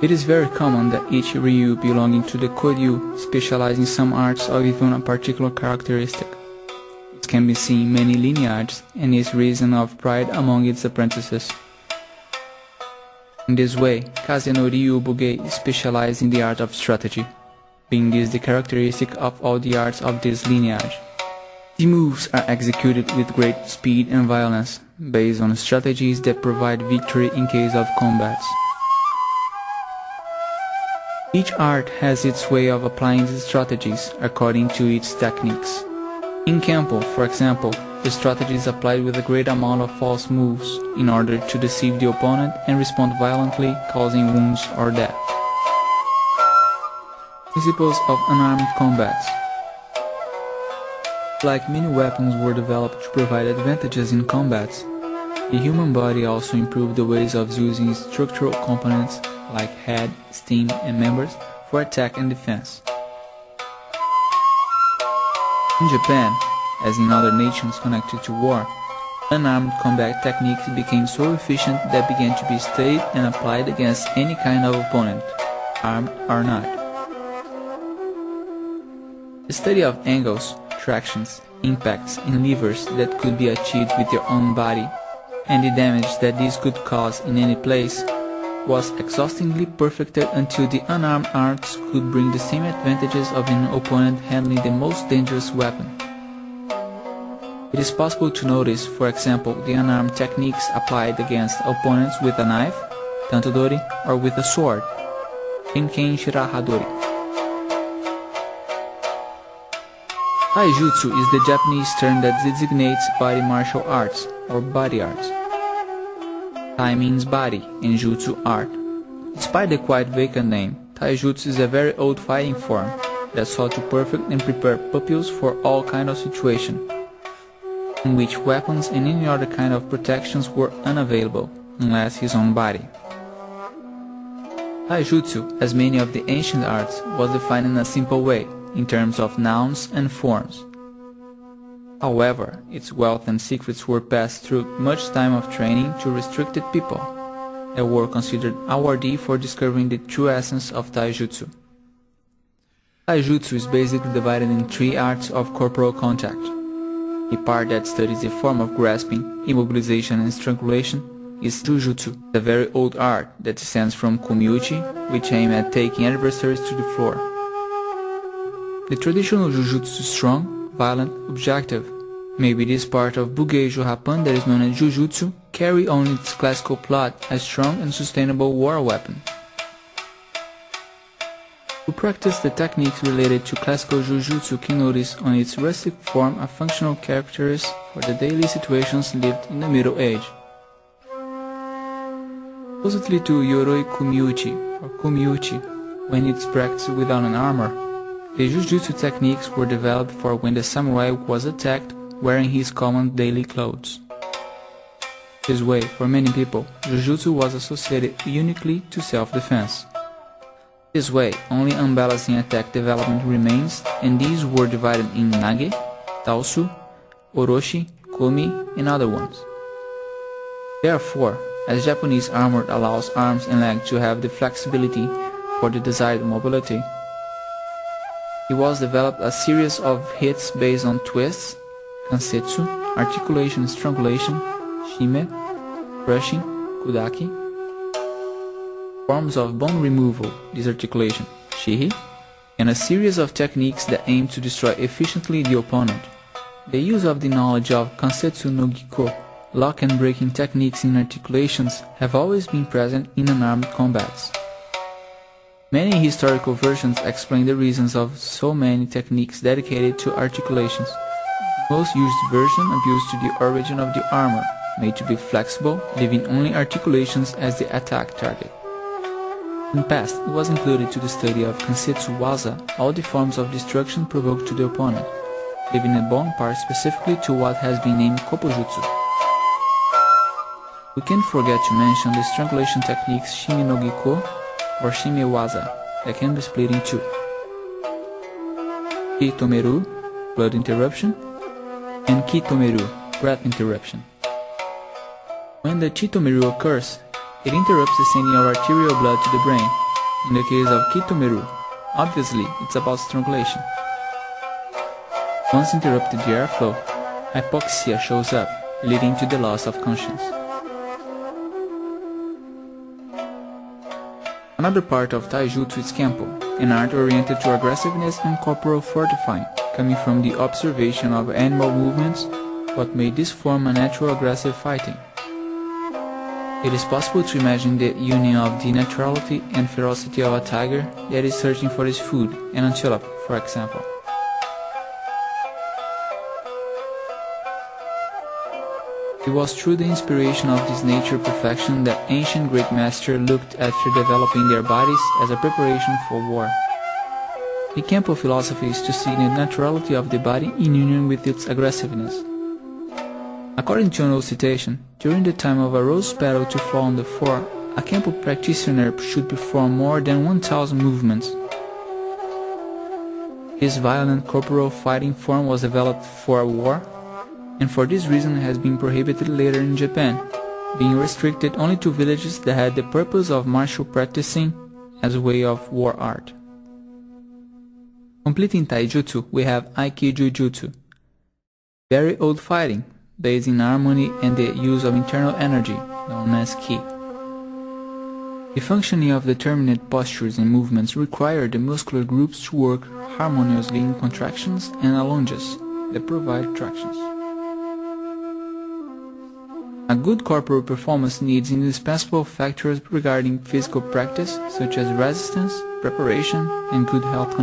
It is very common that each Ryu belonging to the Koryu specialize in some arts or even a particular characteristic. It can be seen in many lineages and is reason of pride among its apprentices. In this way, Kaze no Ryu Bugei specialize in the art of strategy, being this the characteristic of all the arts of this lineage. The moves are executed with great speed and violence, based on strategies that provide victory in case of combats. Each art has its way of applying these strategies according to its techniques. In Kempo, for example, the strategy is applied with a great amount of false moves in order to deceive the opponent and respond violently, causing wounds or death. Principles of unarmed combats. Like many weapons were developed to provide advantages in combats, the human body also improved the ways of using structural components like head, stem, and members for attack and defense. In Japan, as in other nations connected to war, unarmed combat techniques became so efficient that began to be studied and applied against any kind of opponent, armed or not. The study of angles, tractions, impacts, and levers that could be achieved with your own body, and the damage that this could cause in any place, was exhaustingly perfected until the unarmed arts could bring the same advantages of an opponent handling the most dangerous weapon. It is possible to notice, for example, the unarmed techniques applied against opponents with a knife, tantodori, or with a sword, Kenken Shirahadori. Taijutsu is the Japanese term that designates body martial arts, or body arts. Tai means body, and jutsu art. Despite the quite vacant name, Taijutsu is a very old fighting form that sought to perfect and prepare pupils for all kinds of situations, in which weapons and any other kind of protections were unavailable, unless his own body. Taijutsu, as many of the ancient arts, was defined in a simple way, in terms of nouns and forms. However, its wealth and secrets were passed through much time of training to restricted people, that were considered awardee for discovering the true essence of Taijutsu. Taijutsu is basically divided in three arts of corporal contact. The part that studies the form of grasping, immobilization and strangulation is Jujutsu, a very old art that stems from Komiuchi, which aim at taking adversaries to the floor. The traditional Jujutsu is strong, violent, objective. Maybe this part of Bugeijo Rappan that is known as Jujutsu carry on its classical plot a strong and sustainable war weapon. Who practice the techniques related to classical Jujutsu can notice on its rustic form a functional characteristic for the daily situations lived in the Middle Age. Oppositely to Yoroi Kumiuchi or Kumiuchi, when it's practiced without an armor, the Jujutsu techniques were developed for when the samurai was attacked wearing his common daily clothes. This way, for many people, Jujutsu was associated uniquely to self-defense. This way, only unbalancing attack development remains, and these were divided in Nage, Taosu, Oroshi, Komi, and other ones. Therefore, as Japanese armor allows arms and legs to have the flexibility for the desired mobility, it was developed a series of hits based on twists, kansetsu, articulation and strangulation, shime, crushing, kudaki, forms of bone removal, disarticulation, shihi, and a series of techniques that aim to destroy efficiently the opponent. The use of the knowledge of kansetsu no giko, lock and breaking techniques in articulations, have always been present in unarmed combats. Many historical versions explain the reasons of so many techniques dedicated to articulations. The most used version appeals to the origin of the armor, made to be flexible, leaving only articulations as the attack target. In the past, it was included to the study of Kansetsu Waza, all the forms of destruction provoked to the opponent, leaving a bone part specifically to what has been named Kopojutsu. We can't forget to mention the strangulation techniques Shimi no Giko or Shimi Waza, that can be split in two. Kitomeru, blood interruption, and Kitomeru, breath interruption. When the Chitomeru occurs, it interrupts the sending of arterial blood to the brain, in the case of kitomeru. Obviously, it's about strangulation. Once interrupted the airflow, hypoxia shows up, leading to the loss of conscience. Another part of taijutsu is kenpo, an art oriented to aggressiveness and corporal fortifying, coming from the observation of animal movements, what made this form a natural aggressive fighting. It is possible to imagine the union of the naturality and ferocity of a tiger that is searching for its food, an antelope, for example. It was through the inspiration of this nature perfection that ancient great masters looked after developing their bodies as a preparation for war. The Kenpo philosophy is to see the naturality of the body in union with its aggressiveness. According to an old citation, during the time of a rose petal to fall on the floor, a Kenpo practitioner should perform more than 1,000 movements. This violent corporal fighting form was developed for war, and for this reason has been prohibited later in Japan, being restricted only to villages that had the purpose of martial practicing as a way of war art. Completing taijutsu, we have aikijujutsu, very old fighting, based in harmony and the use of internal energy, known as ki. The functioning of determinate postures and movements require the muscular groups to work harmoniously in contractions and allonges that provide tractions. A good corporal performance needs indispensable factors regarding physical practice, such as resistance, preparation, and good health conditions.